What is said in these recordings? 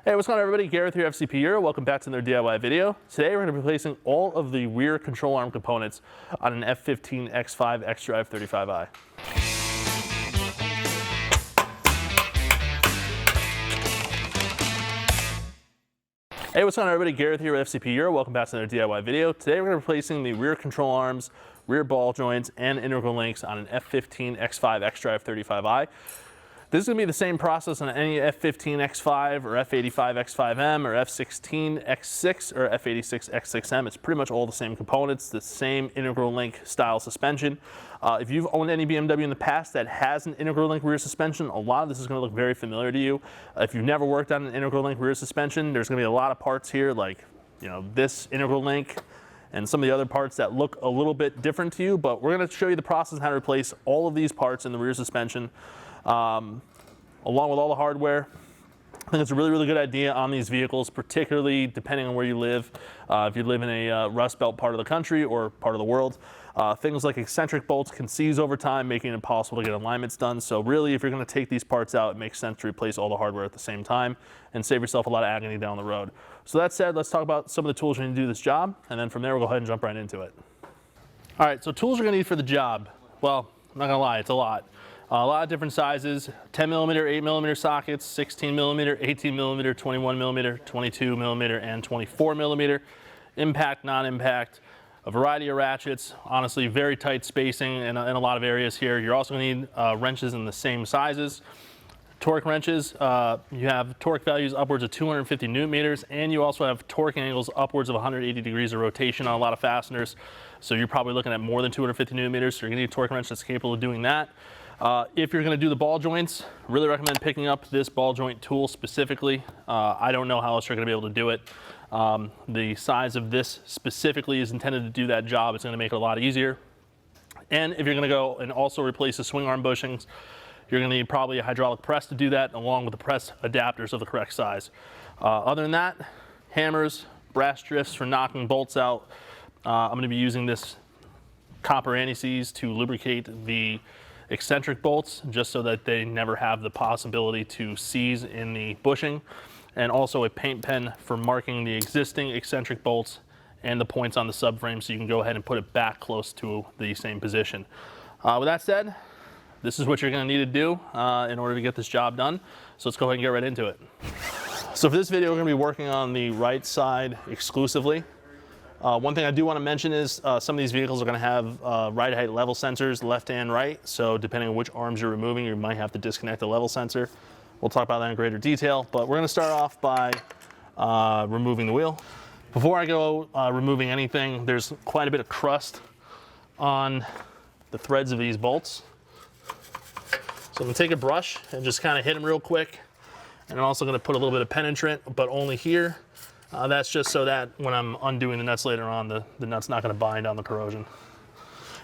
Hey, what's going on everybody? Gareth here, FCP Euro. Welcome back to another DIY video. Today we're going to be replacing all of the rear control arm components on an F15 X5 xDrive 35i. Hey, what's going on everybody? Gareth here with FCP Euro. Welcome back to another DIY video. Today we're going to be replacing the rear control arms, rear ball joints, and integral links on an F15 X5 xDrive 35i. This is going to be the same process on any F15 X5 or F85 X5M or F16 X6 or F86 X6M. It's pretty much all the same components, the same integral link style suspension. If you've owned any BMW in the past that has an integral link rear suspension, a lot of this is going to look very familiar to you. If you've never worked on an integral link rear suspension, there's going to be a lot of parts here like, this integral link and some of the other parts that look a little bit different to you, but we're going to show you the process on how to replace all of these parts in the rear suspension. Along with all the hardware. I think it's a really good idea on these vehicles, particularly depending on where you live. If you live in a Rust Belt part of the country or part of the world, things like eccentric bolts can seize over time, making it impossible to get alignments done. So really, if you're going to take these parts out, it makes sense to replace all the hardware at the same time and save yourself a lot of agony down the road. So that said, let's talk about some of the tools you need to do this job, and then from there we'll go ahead and jump right into it. All right, so tools you're going to need for the job. Well, I'm not going to lie, it's a lot. A lot of different sizes, 10mm, 8mm sockets, 16mm, 18mm, 21mm, 22mm, and 24mm. Impact, non-impact, a variety of ratchets, honestly very tight spacing in a lot of areas here. You're also going to need wrenches in the same sizes. Torque wrenches, you have torque values upwards of 250 newton meters, and you also have torque angles upwards of 180 degrees of rotation on a lot of fasteners. So you're probably looking at more than 250 newton meters, so you're going to need a torque wrench that's capable of doing that. If you're going to do the ball joints, really recommend picking up this ball joint tool specifically. I don't know how else you're going to be able to do it. The size of this specifically is intended to do that job. It's going to make it a lot easier. And if you're going to go and also replace the swing arm bushings, you're going to need probably a hydraulic press to do that, along with the press adapters of the correct size. Other than that, hammers, brass drifts for knocking bolts out. I'm going to be using this copper anti-seize to lubricate the eccentric bolts, just so that they never have the possibility to seize in the bushing, and also a paint pen for marking the existing eccentric bolts and the points on the subframe, so you can go ahead and put it back close to the same position. With that said, this is what you're going to need to do in order to get this job done. So let's go ahead and get right into it. So for this video, we're going to be working on the right side exclusively. One thing I do want to mention is some of these vehicles are going to have ride height level sensors, left and right. So depending on which arms you're removing, you might have to disconnect the level sensor. We'll talk about that in greater detail, but we're going to start off by removing the wheel. Before I go removing anything, there's quite a bit of crust on the threads of these bolts. So I'm going to take a brush and just kind of hit them real quick. And I'm also going to put a little bit of penetrant, but only here. That's just so that when I'm undoing the nuts later on, the nut's not going to bind on the corrosion.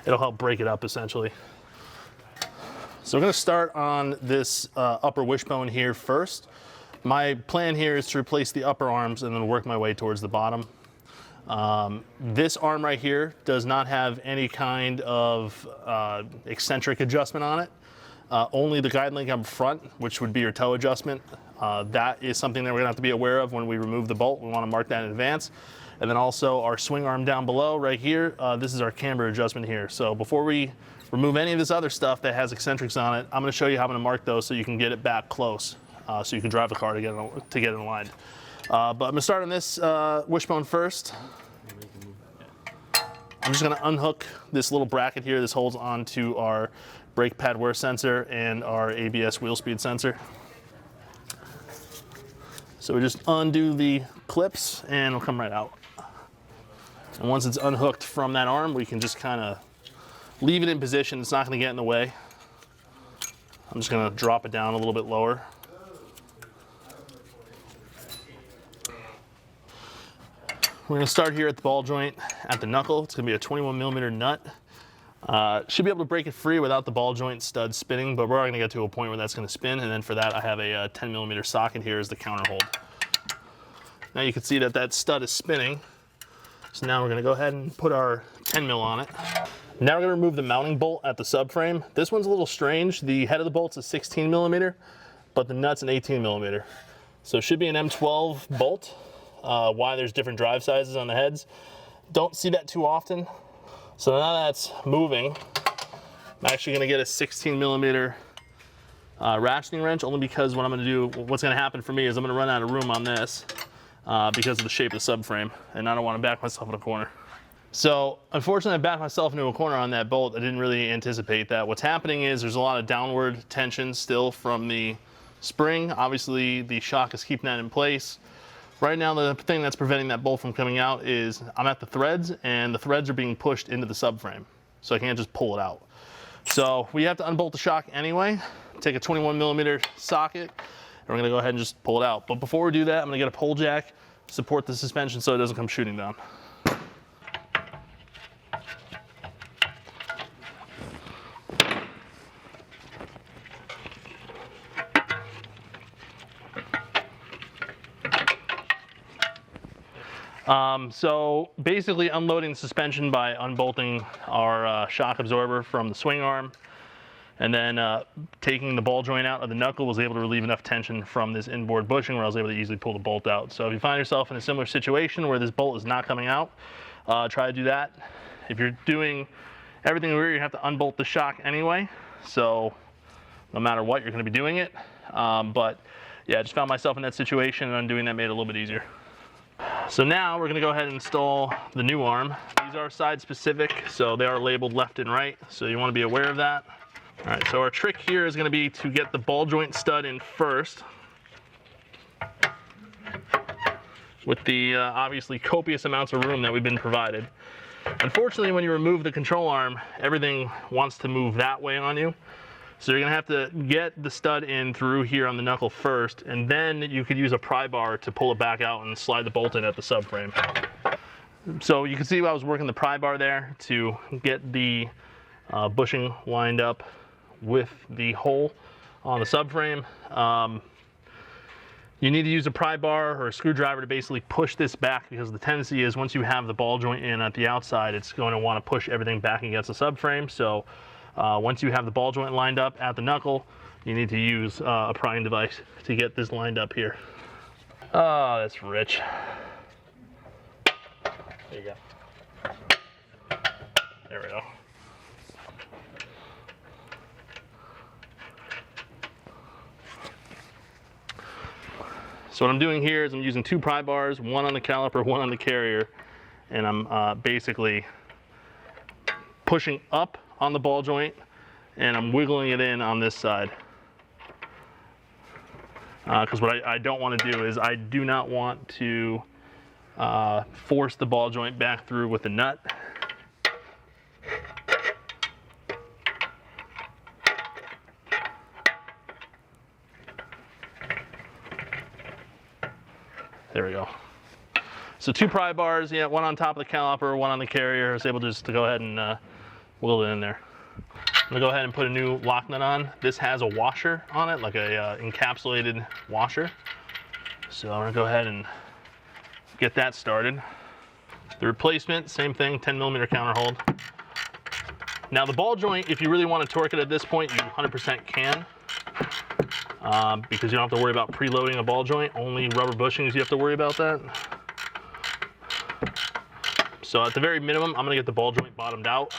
It'll help break it up essentially. So we're going to start on this upper wishbone here first. My plan here is to replace the upper arms and then work my way towards the bottom. This arm right here does not have any kind of eccentric adjustment on it. Only the guide link up front, which would be your toe adjustment. That is something that we're going to have to be aware of when we remove the bolt. We want to mark that in advance. And then also our swing arm down below right here, this is our camber adjustment here. So before we remove any of this other stuff that has eccentrics on it, I'm going to show you how I'm going to mark those so you can get it back close, so you can drive the car to get it aligned. But I'm going to start on this wishbone first. I'm just going to unhook this little bracket here. This holds onto our brake pad wear sensor and our ABS wheel speed sensor. So we just undo the clips and it'll come right out. And once it's unhooked from that arm, we can just kind of leave it in position. It's not going to get in the way. I'm just going to drop it down a little bit lower. We're going to start here at the ball joint at the knuckle. It's going to be a 21mm nut. Should be able to break it free without the ball joint stud spinning, but we're going to get to a point where that's going to spin, and then for that I have a 10mm socket here as the counter hold. Now you can see that that stud is spinning, so now we're going to go ahead and put our 10mm on it. Now we're going to remove the mounting bolt at the subframe. This one's a little strange. The head of the bolt's a 16mm, but the nut's an 18mm. So it should be an M12 bolt. Why there's different drive sizes on the heads. Don't see that too often. So now that's moving, I'm actually gonna get a 16 millimeter ratcheting wrench, only because what I'm gonna do, what's gonna happen for me is I'm gonna run out of room on this because of the shape of the subframe, and I don't wanna back myself in a corner. So unfortunately I backed myself into a corner on that bolt. I didn't really anticipate that. What's happening is there's a lot of downward tension still from the spring. Obviously the shock is keeping that in place. Right now the thing that's preventing that bolt from coming out is I'm at the threads, and the threads are being pushed into the subframe. So I can't just pull it out. So we have to unbolt the shock anyway. Take a 21 millimeter socket, and we're gonna go ahead and just pull it out. But before we do that, I'm gonna get a pole jack, support the suspension so it doesn't come shooting down. So basically unloading the suspension by unbolting our shock absorber from the swing arm, and then taking the ball joint out of the knuckle was able to relieve enough tension from this inboard bushing where I was able to easily pull the bolt out. So if you find yourself in a similar situation where this bolt is not coming out, try to do that. If you're doing everything rear, you have to unbolt the shock anyway. So no matter what, you're going to be doing it. But yeah, I just found myself in that situation, and undoing that made it a little bit easier. So now we're going to go ahead and install the new arm. These are side specific, so they are labeled left and right, so you want to be aware of that. All right, so our trick here is going to be to get the ball joint stud in first with the obviously copious amounts of room that we've been provided. Unfortunately, when you remove the control arm, everything wants to move that way on you. So you're gonna have to get the stud in through here on the knuckle first, and then you could use a pry bar to pull it back out and slide the bolt in at the subframe. So you can see I was working the pry bar there to get the bushing lined up with the hole on the subframe. You need to use a pry bar or a screwdriver to basically push this back, because the tendency is once you have the ball joint in at the outside, it's going to want to push everything back against the subframe. So once you have the ball joint lined up at the knuckle, you need to use a prying device to get this lined up here. Oh, that's rich. There you go. There we go. So what I'm doing here is I'm using two pry bars, one on the caliper, one on the carrier, and I'm basically pushing up on the ball joint, and I'm wiggling it in on this side. Because what I don't want to do is I do not want to force the ball joint back through with the nut. There we go. So two pry bars, yeah, one on top of the caliper, one on the carrier. I was able just to go ahead and wiggle it in there. I'm gonna go ahead and put a new lock nut on. This has a washer on it, like a encapsulated washer. So I'm gonna go ahead and get that started. The replacement, same thing, 10 millimeter counter hold. Now the ball joint, if you really want to torque it at this point, you 100% can. Because you don't have to worry about preloading a ball joint, only rubber bushings you have to worry about that. So at the very minimum, I'm gonna get the ball joint bottomed out.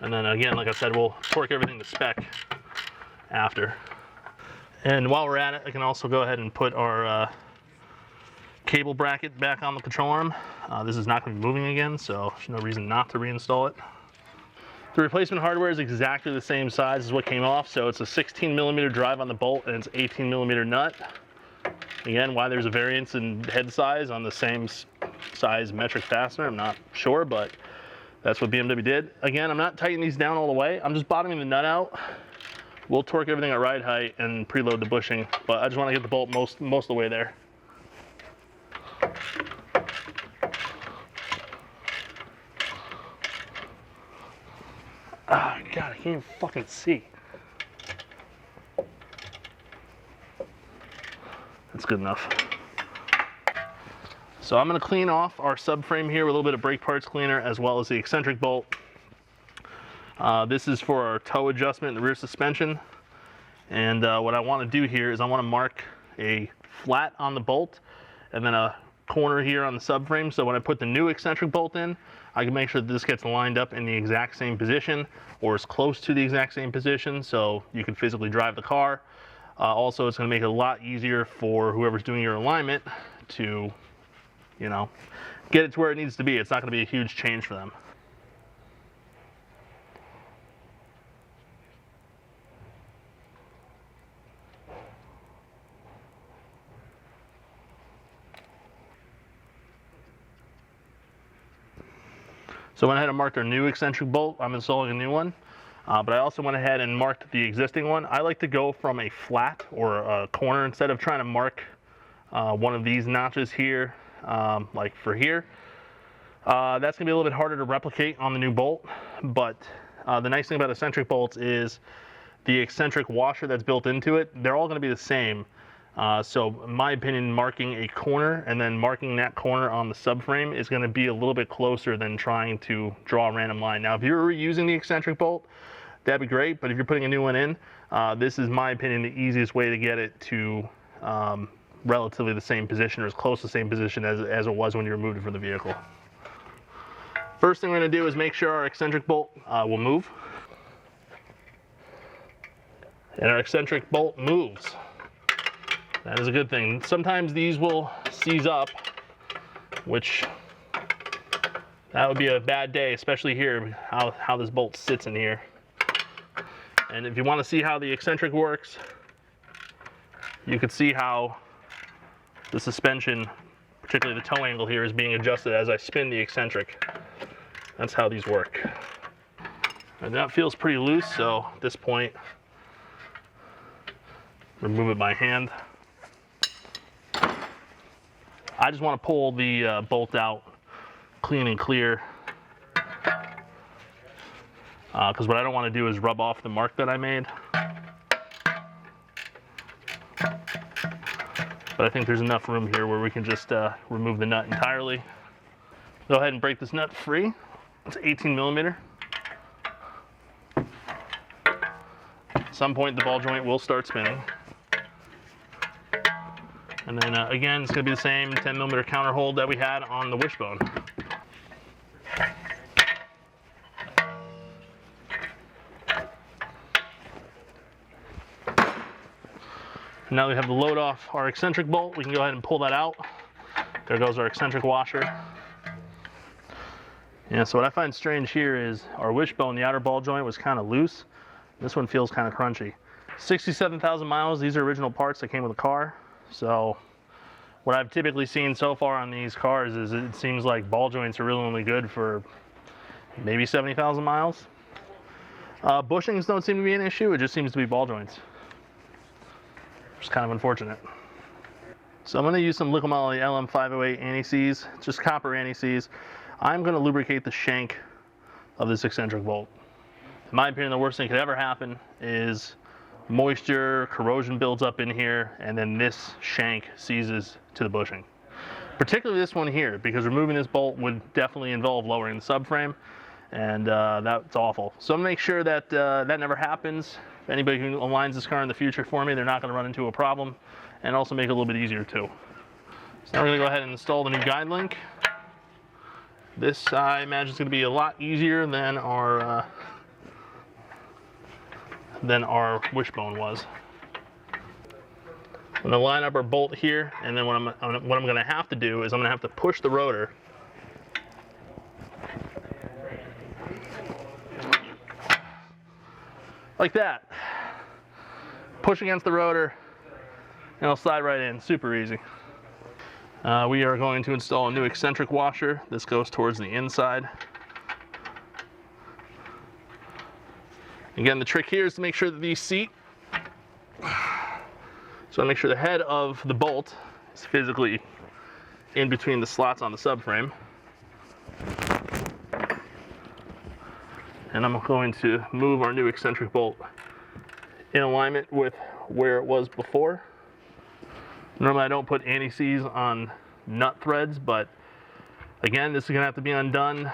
And then again, like I said, we'll torque everything to spec after. And while we're at it, I can also go ahead and put our cable bracket back on the control arm. This is not gonna be moving again, so there's no reason not to reinstall it. The replacement hardware is exactly the same size as what came off, so it's a 16 millimeter drive on the bolt and it's 18 millimeter nut. Again, why there's a variance in head size on the same size metric fastener, I'm not sure, but that's what BMW did. Again, I'm not tightening these down all the way. I'm just bottoming the nut out. We'll torque everything at ride height and preload the bushing, but I just want to get the bolt most of the way there. Ah, God, I can't even fucking see. That's good enough. So I'm going to clean off our subframe here with a little bit of brake parts cleaner as well as the eccentric bolt. This is for our toe adjustment in the rear suspension. And what I want to do here is I want to mark a flat on the bolt and then a corner here on the subframe, so when I put the new eccentric bolt in, I can make sure that this gets lined up in the exact same position or as close to the exact same position so you can physically drive the car. Also, it's going to make it a lot easier for whoever's doing your alignment to, you know, get it to where it needs to be. It's not going to be a huge change for them. So I went ahead and marked our new eccentric bolt. I'm installing a new one, but I also went ahead and marked the existing one. I like to go from a flat or a corner instead of trying to mark one of these notches here, like for here. That's gonna be a little bit harder to replicate on the new bolt, but the nice thing about eccentric bolts is the eccentric washer that's built into it, they're all gonna be the same. So in my opinion, marking a corner and then marking that corner on the subframe is going to be a little bit closer than trying to draw a random line. Now, if you're reusing the eccentric bolt, that'd be great, but if you're putting a new one in, this is, my opinion, the easiest way to get it to relatively the same position or as close to the same position as it was when you removed it from the vehicle. First thing we're going to do is make sure our eccentric bolt will move. And our eccentric bolt moves. That is a good thing. Sometimes these will seize up, which that would be a bad day, especially here, how this bolt sits in here. And if you want to see how the eccentric works, you can see how the suspension, particularly the toe angle here, is being adjusted as I spin the eccentric. That's how these work. And that feels pretty loose, so at this point, remove it by hand. I just want to pull the bolt out clean and clear, because what I don't want to do is rub off the mark that I made. But I think there's enough room here where we can just remove the nut entirely. Go ahead and break this nut free. It's 18 millimeter. At some point the ball joint will start spinning. And then again, it's going to be the same 10 millimeter counter hold that we had on the wishbone. Now we have the load off our eccentric bolt. We can go ahead and pull that out. There goes our eccentric washer. Yeah, so what I find strange here is our wishbone, the outer ball joint, was kind of loose. This one feels kind of crunchy. 67,000 miles, these are original parts that came with the car. So what I've typically seen so far on these cars is it seems like ball joints are really only good for maybe 70,000 miles. Bushings don't seem to be an issue, it just seems to be ball joints. It's kind of unfortunate. So I'm going to use some Liqui Moly LM508 anti-seize, just copper anti-seize. I'm going to lubricate the shank of this eccentric bolt. In my opinion, the worst thing that could ever happen is moisture, corrosion builds up in here, and then this shank seizes to the bushing. Particularly this one here, because removing this bolt would definitely involve lowering the subframe, and that's awful. So I'm going to make sure that that never happens. If anybody who aligns this car in the future for me, they're not going to run into a problem, and also make it a little bit easier too. So now we're going to go ahead and install the new guide link. This, I imagine, is going to be a lot easier than our wishbone was. I'm going to line up our bolt here, and then what I'm going to have to do is I'm going to have to push the rotor like that. Push against the rotor, and it'll slide right in. Super easy. We are going to install a new eccentric washer. This goes towards the inside. Again, the trick here is to make sure that these seat. So I make sure the head of the bolt is physically in between the slots on the subframe. And I'm going to move our new eccentric bolt in alignment with where it was before. Normally I don't put anti-seize on nut threads, but again, this is going to have to be undone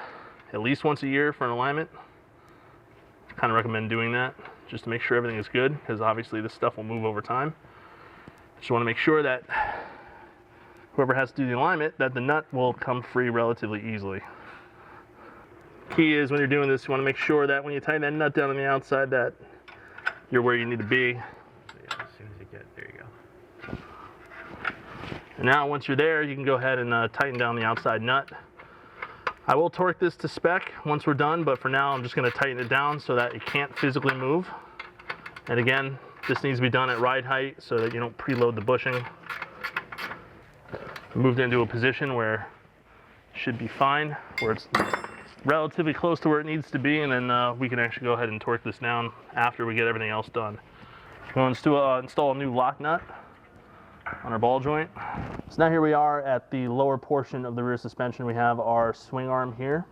at least once a year for an alignment. I kind of recommend doing that just to make sure everything is good, because obviously this stuff will move over time. Just want to make sure that whoever has to do the alignment, that the nut will come free relatively easily. Key is when you're doing this, you want to make sure that when you tighten that nut down on the outside, that you're where you need to be. Yeah, as soon as you get there, you go. And now once you're there, you can go ahead and tighten down the outside nut. I will torque this to spec once we're done, but for now I'm just going to tighten it down so that it can't physically move. And again, this needs to be done at ride height so that you don't preload the bushing. Moved into a position where it should be fine, where it's relatively close to where it needs to be, and then we can actually go ahead and torque this down after we get everything else done. We're going to install a new lock nut on our ball joint. So now here we are at the lower portion of the rear suspension. We have our swing arm here.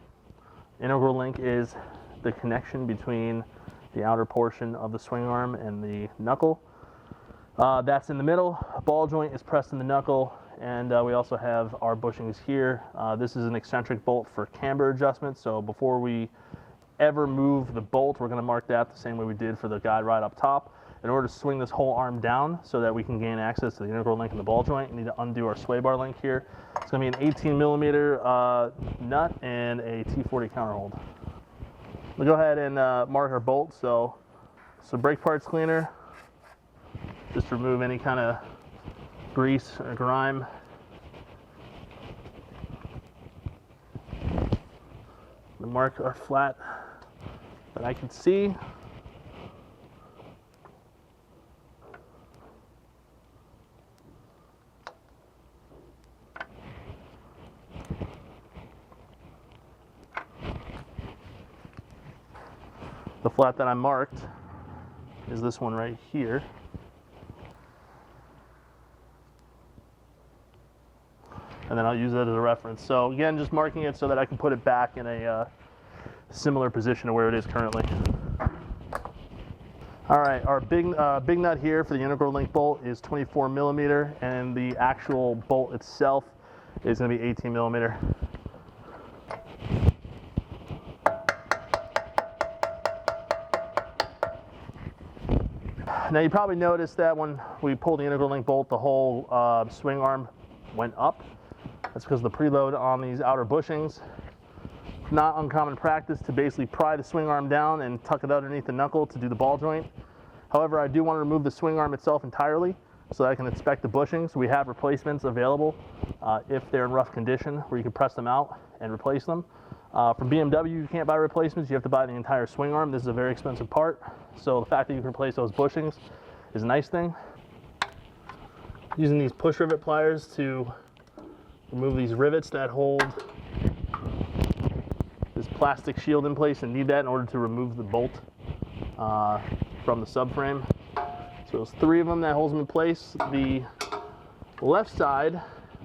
Integral link is the connection between the outer portion of the swing arm and the knuckle. That's in the middle. Ball joint is pressed in the knuckle, and we also have our bushings here. This is an eccentric bolt for camber adjustment, so before we ever move the bolt, we're going to mark that the same way we did for the guide ride up top. In order to swing this whole arm down so that we can gain access to the integral link in the ball joint, we need to undo our sway bar link here. It's going to be an 18mm nut and a T40 counterhold. We'll go ahead and mark our bolts. So brake parts cleaner, just remove any kind of grease or grime. We'll mark our flat that I can see. The flat that I marked is this one right here. And then I'll use that as a reference. So again, just marking it so that I can put it back in a similar position to where it is currently. All right, our big nut here for the integral link bolt is 24mm, and the actual bolt itself is going to be 18mm. Now you probably noticed that when we pulled the integral link bolt, the whole swing arm went up. That's because of the preload on these outer bushings. Not uncommon practice to basically pry the swing arm down and tuck it underneath the knuckle to do the ball joint. However, I do want to remove the swing arm itself entirely so that I can inspect the bushings. We have replacements available if they're in rough condition, where you can press them out and replace them. From BMW, you can't buy replacements. You have to buy the entire swing arm. This is a very expensive part. So the fact that you can replace those bushings is a nice thing. Using these push rivet pliers to remove these rivets that hold this plastic shield in place, and need that in order to remove the bolt from the subframe. So there's 3 of them that holds them in place. The left side,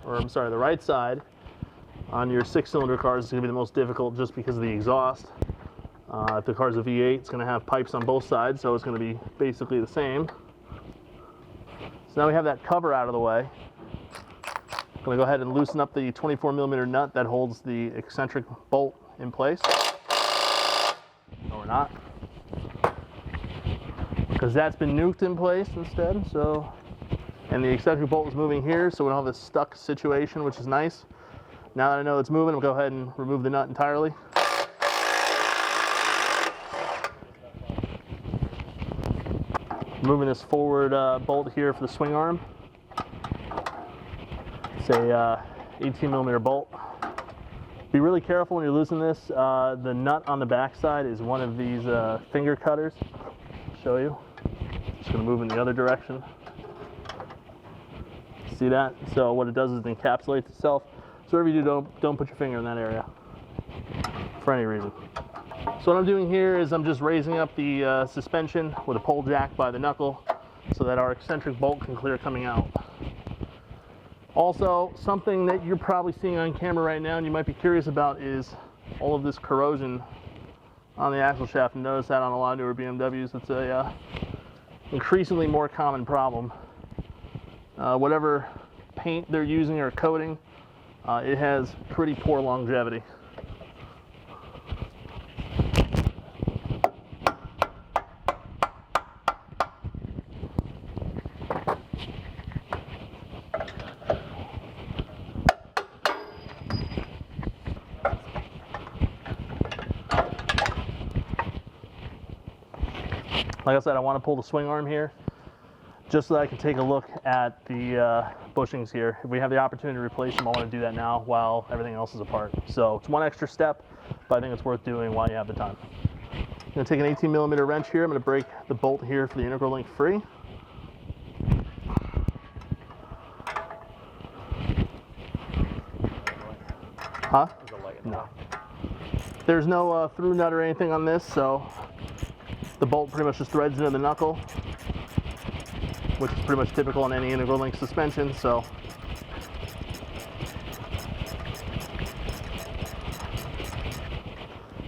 or I'm sorry, the right side on your 6-cylinder cars is going to be the most difficult just because of the exhaust. If the car's a V8, it's going to have pipes on both sides, so it's going to be basically the same. So now we have that cover out of the way. I'm going to go ahead and loosen up the 24mm nut that holds the eccentric bolt in place. No, we're not, because that's been nuked in place instead. So, and the eccentric bolt is moving here, so we don't have this stuck situation, which is nice. Now that I know it's moving, I'll go ahead and remove the nut entirely. Moving this forward bolt here for the swing arm. It's a 18mm bolt. Be really careful when you're loosening this. The nut on the back side is one of these finger cutters. I'll show you. Just going to move in the other direction. See that? So what it does is it encapsulates itself. So whatever you do, don't put your finger in that area for any reason. So what I'm doing here is I'm just raising up the suspension with a pole jack by the knuckle so that our eccentric bolt can clear coming out. Also, something that you're probably seeing on camera right now and you might be curious about is all of this corrosion on the axle shaft. And notice that on a lot of newer BMWs. It's a increasingly more common problem. Whatever paint they're using or coating, it has pretty poor longevity. Like I said, I want to pull the swing arm here just so that I can take a look at the bushings here. If we have the opportunity to replace them, I want to do that now while everything else is apart. So it's one extra step, but I think it's worth doing while you have the time. I'm going to take an 18mm wrench here. I'm going to break the bolt here for the integral link free. Huh? No. There's no through nut or anything on this, so the bolt pretty much just threads into the knuckle, which is pretty much typical in any integral link suspension. So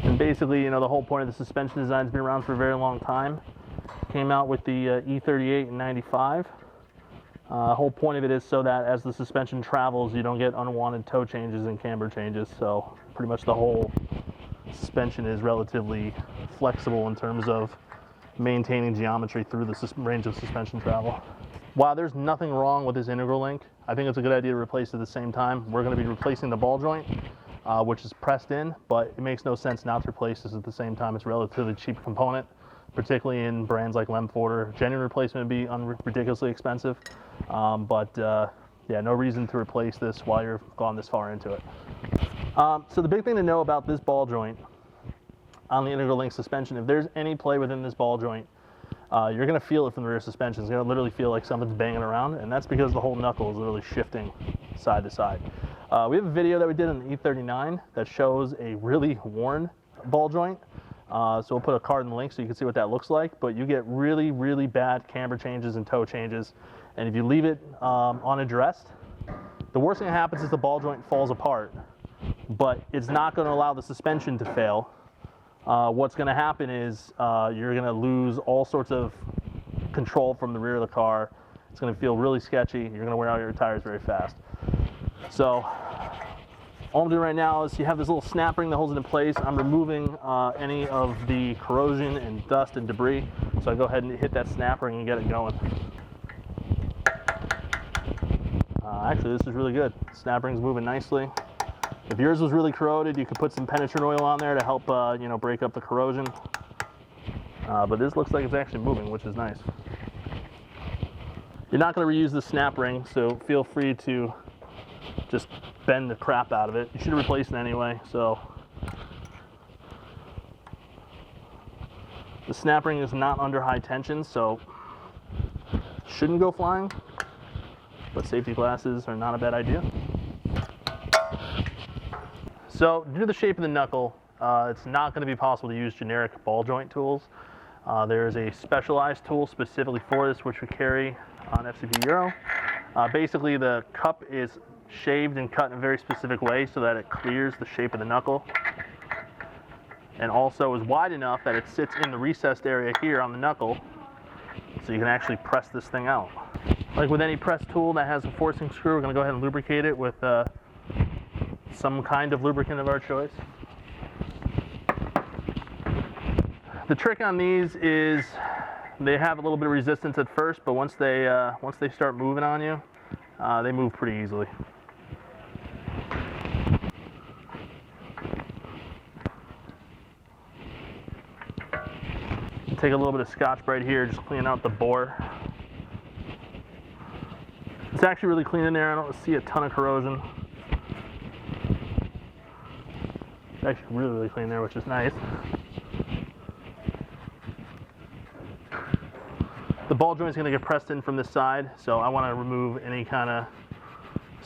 and basically, you know, the whole point of the suspension design has been around for a very long time. Came out with the E38 in '95. The whole point of it is so that as the suspension travels, you don't get unwanted toe changes and camber changes. So pretty much the whole suspension is relatively flexible in terms of maintaining geometry through the range of suspension travel. While there's nothing wrong with this integral link, I think it's a good idea to replace it at the same time. We're going to be replacing the ball joint, which is pressed in, but it makes no sense not to replace this at the same time. It's a relatively cheap component, particularly in brands like Lemforder. Genuine replacement would be ridiculously expensive, yeah, no reason to replace this while you're gone this far into it. So the big thing to know about this ball joint on the integral link suspension, if there's any play within this ball joint, you're going to feel it from the rear suspension. It's going to literally feel like something's banging around, and that's because the whole knuckle is literally shifting side to side. We have a video that we did on the E39 that shows a really worn ball joint. So we'll put a card in the link so you can see what that looks like, but you get really, really bad camber changes and toe changes. And if you leave it unaddressed, the worst thing that happens is the ball joint falls apart, but it's not going to allow the suspension to fail. What's going to happen is you're going to lose all sorts of control from the rear of the car. It's going to feel really sketchy. You're going to wear out your tires very fast. So all I'm doing right now is you have this little snap ring that holds it in place. I'm removing any of the corrosion and dust and debris. So I go ahead and hit that snap ring and get it going. Actually, this is really good. Snap ring's moving nicely. If yours was really corroded, you could put some penetrant oil on there to help you know, break up the corrosion. But this looks like it's actually moving, which is nice. You're not going to reuse the snap ring, so feel free to just bend the crap out of it. You should replace it anyway, so. The snap ring is not under high tension, so shouldn't go flying, but safety glasses are not a bad idea. So due to the shape of the knuckle, it's not going to be possible to use generic ball joint tools. There is a specialized tool specifically for this, which we carry on FCP Euro. Basically, the cup is shaved and cut in a very specific way so that it clears the shape of the knuckle, and also is wide enough that it sits in the recessed area here on the knuckle, so you can actually press this thing out. Like with any press tool that has a forcing screw, we're going to go ahead and lubricate it with some kind of lubricant of our choice. The trick on these is they have a little bit of resistance at first, but once they start moving on you, they move pretty easily. Take a little bit of Scotch-Brite here, just clean out the bore. It's actually really clean in there. I don't see a ton of corrosion. It's actually really, really clean there, which is nice. The ball joint is going to get pressed in from this side, so I want to remove any kind of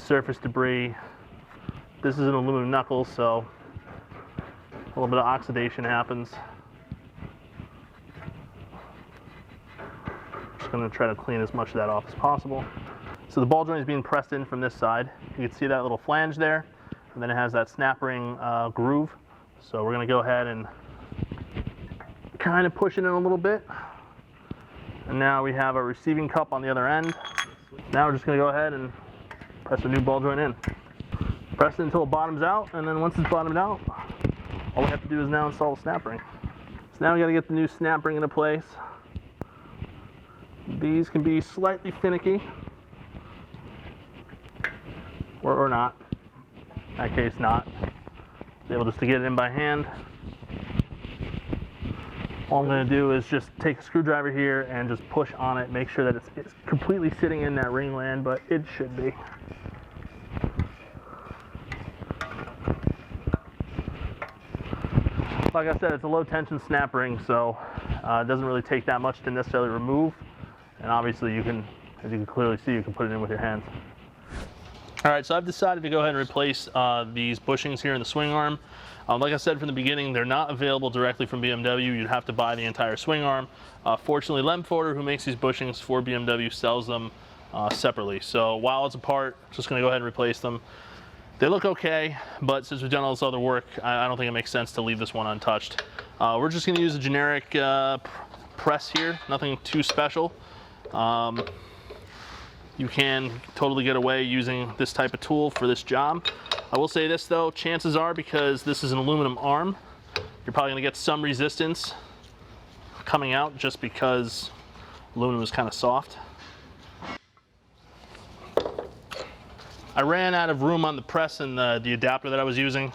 surface debris. This is an aluminum knuckle, so a little bit of oxidation happens. Just going to try to clean as much of that off as possible. So the ball joint is being pressed in from this side. You can see that little flange there, and then it has that snap ring groove. So we're going to go ahead and kind of push it in a little bit. And now we have a receiving cup on the other end. Now we're just going to go ahead and press the new ball joint in. Press it until it bottoms out, and then once it's bottomed out, all we have to do is now install the snap ring. So now we got to get the new snap ring into place. These can be slightly finicky, or not. In that case, not. Be able just to get it in by hand. All I'm going to do is just take a screwdriver here and just push on it, make sure that it's completely sitting in that ringland, but it should be. Like I said, it's a low tension snap ring, so it doesn't really take that much to necessarily remove. And obviously you can, as you can clearly see, you can put it in with your hands. All right, so I've decided to go ahead and replace these bushings here in the swing arm. Like I said from the beginning, they're not available directly from BMW. You'd have to buy the entire swing arm. Fortunately, Lemforder, who makes these bushings for BMW, sells them separately. So while it's apart, just gonna go ahead and replace them. They look okay, but since we've done all this other work, I don't think it makes sense to leave this one untouched. We're just gonna use a generic press here, nothing too special. You can totally get away using this type of tool for this job. I will say this though, chances are, because this is an aluminum arm, you're probably gonna get some resistance coming out just because aluminum is kind of soft. I ran out of room on the press and the adapter that I was using,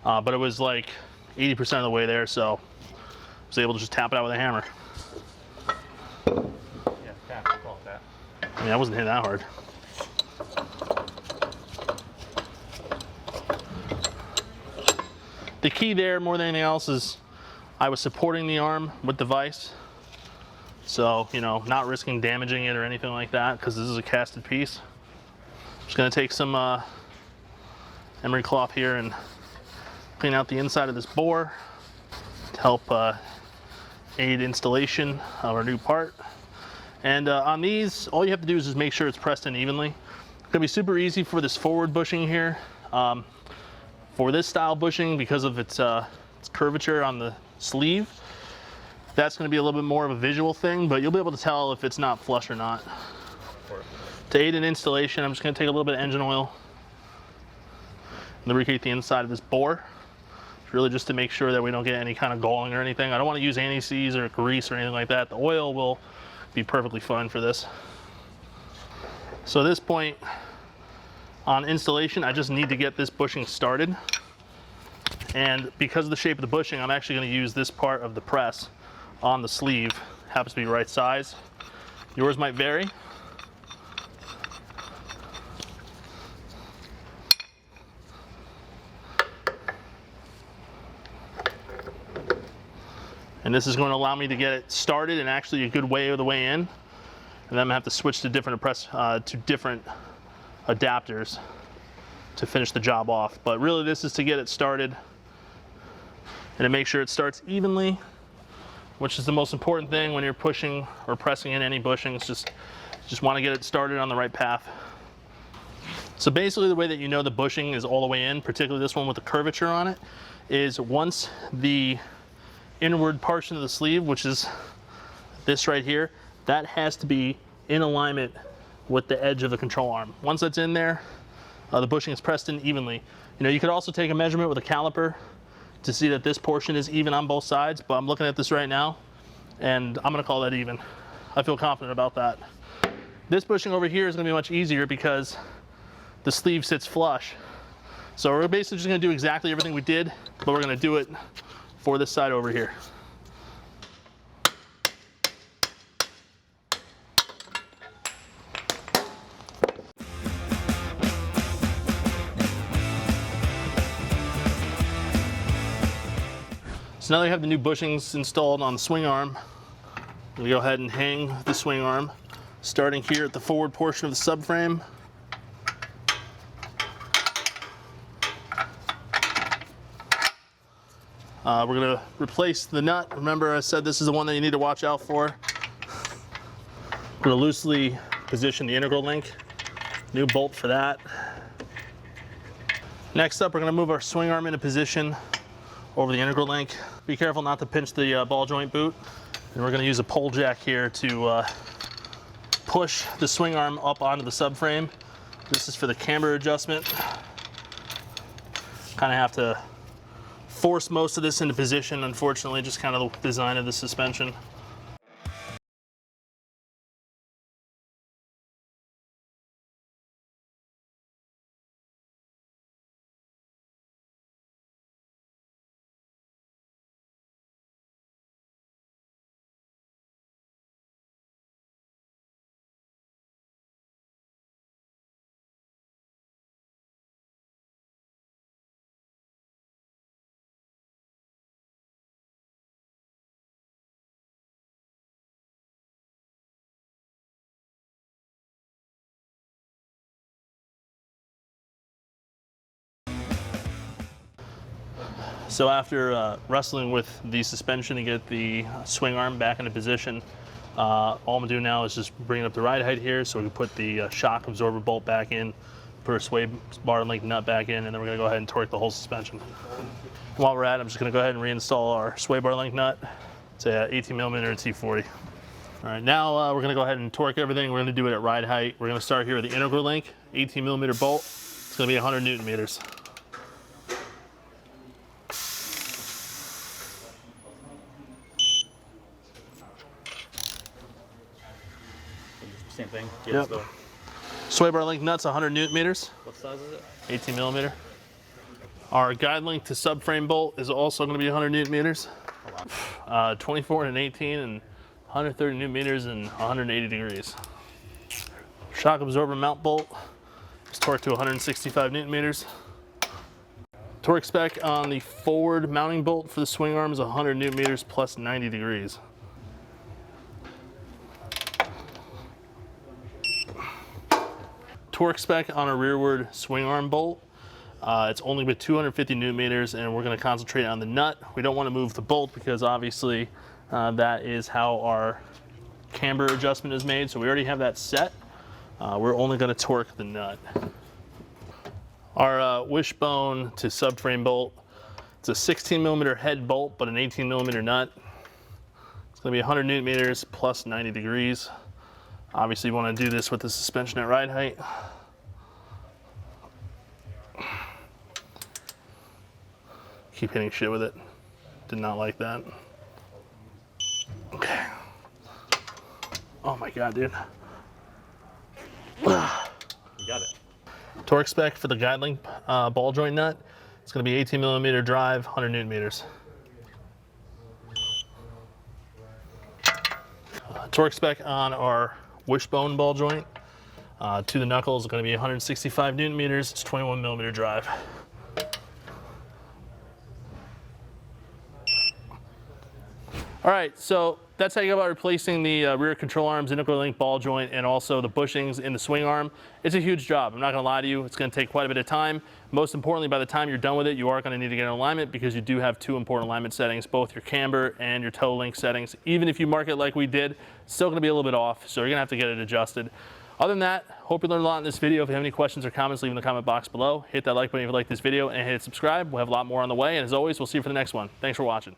but it was like 80% of the way there, so I was able to just tap it out with a hammer. Yeah, tap, call it that. I mean, I wasn't hitting that hard. The key there, more than anything else, is I was supporting the arm with the vise. So, you know, not risking damaging it or anything like that, because this is a casted piece. Just gonna take some emery cloth here and clean out the inside of this bore to help aid installation of our new part. And on these, all you have to do is just make sure it's pressed in evenly. It's gonna be super easy for this forward bushing here. For this style bushing, because of its curvature on the sleeve, that's gonna be a little bit more of a visual thing, but you'll be able to tell if it's not flush or not. To aid in installation, I'm just gonna take a little bit of engine oil, lubricate the inside of this bore. It's really just to make sure that we don't get any kind of galling or anything. I don't wanna use anti-seize or grease or anything like that. The oil will be perfectly fine for this. So at this point, on installation, I just need to get this bushing started. And because of the shape of the bushing, I'm actually gonna use this part of the press on the sleeve. Happens to be right size. Yours might vary. And this is going to allow me to get it started and actually a good way of the way in. And then I'm gonna have to switch to different adapters to finish the job off. But really this is to get it started and to make sure it starts evenly, which is the most important thing when you're pushing or pressing in any bushings. Just want to get it started on the right path. So basically the way that you know the bushing is all the way in, particularly this one with the curvature on it, is once the inward portion of the sleeve, which is this right here, that has to be in alignment with the edge of the control arm. Once that's in there, the bushing is pressed in evenly. You know, you could also take a measurement with a caliper to see that this portion is even on both sides, but I'm looking at this right now and I'm gonna call that even. I feel confident about that. This bushing over here is gonna be much easier because the sleeve sits flush. So we're basically just gonna do exactly everything we did, but we're gonna do it for this side over here. So now that we have the new bushings installed on the swing arm, I'm gonna go ahead and hang the swing arm, starting here at the forward portion of the subframe. We're gonna replace the nut. Remember I said this is the one that you need to watch out for. We're gonna loosely position the integral link. New bolt for that. Next up, we're gonna move our swing arm into position over the integral link. Be careful not to pinch the ball joint boot. And we're gonna use a pole jack here to push the swing arm up onto the subframe. This is for the camber adjustment. Kind of have to force most of this into position, unfortunately, just kind of the design of the suspension. So after wrestling with the suspension to get the swing arm back into position, all I'm gonna do now is just bring up the ride height here so we can put the shock absorber bolt back in, put our sway bar link nut back in, and then we're gonna go ahead and torque the whole suspension. While we're at it, I'm just gonna go ahead and reinstall our sway bar link nut. It's a 18mm T40. All right, now we're gonna go ahead and torque everything. We're gonna do it at ride height. We're gonna start here with the integral link, 18mm bolt. It's gonna be 100 Newton meters. Same thing. Yep. Sway bar link nuts, 100 Newton meters. What size is it? 18mm. Our guide link to subframe bolt is also going to be 100 Newton meters. 24 and 18 and 130 Newton meters and 180 degrees. Shock absorber mount bolt is torqued to 165 Newton meters. Torque spec on the forward mounting bolt for the swing arm is 100 Newton meters plus 90 degrees. Torque spec on a rearward swing arm bolt. It's only with 250 Newton meters, and we're going to concentrate on the nut. We don't want to move the bolt because obviously that is how our camber adjustment is made. So we already have that set. We're only going to torque the nut. Our wishbone to subframe bolt. It's a 16mm head bolt, but an 18mm nut. It's going to be 100 Newton meters plus 90 degrees. Obviously, you want to do this with the suspension at ride height. Keep hitting shit with it. Did not like that. Okay. Oh my god, dude. You got it. Torque spec for the guide link ball joint nut. It's going to be 18mm drive, 100 Newton meters. Torque spec on our wishbone ball joint to the knuckles is going to be 165 Newton meters. It's 21mm drive. All right, so that's how you go about replacing the rear control arms, integral link ball joint, and also the bushings in the swing arm. It's a huge job. I'm not going to lie to you. It's going to take quite a bit of time. Most importantly, by the time you're done with it, you are going to need to get in alignment because you do have two important alignment settings, both your camber and your toe link settings. Even if you mark it like we did, it's still going to be a little bit off, so you're going to have to get it adjusted. Other than that, hope you learned a lot in this video. If you have any questions or comments, leave in the comment box below. Hit that like button if you like this video and hit subscribe. We'll have a lot more on the way, and as always, we'll see you for the next one. Thanks for watching.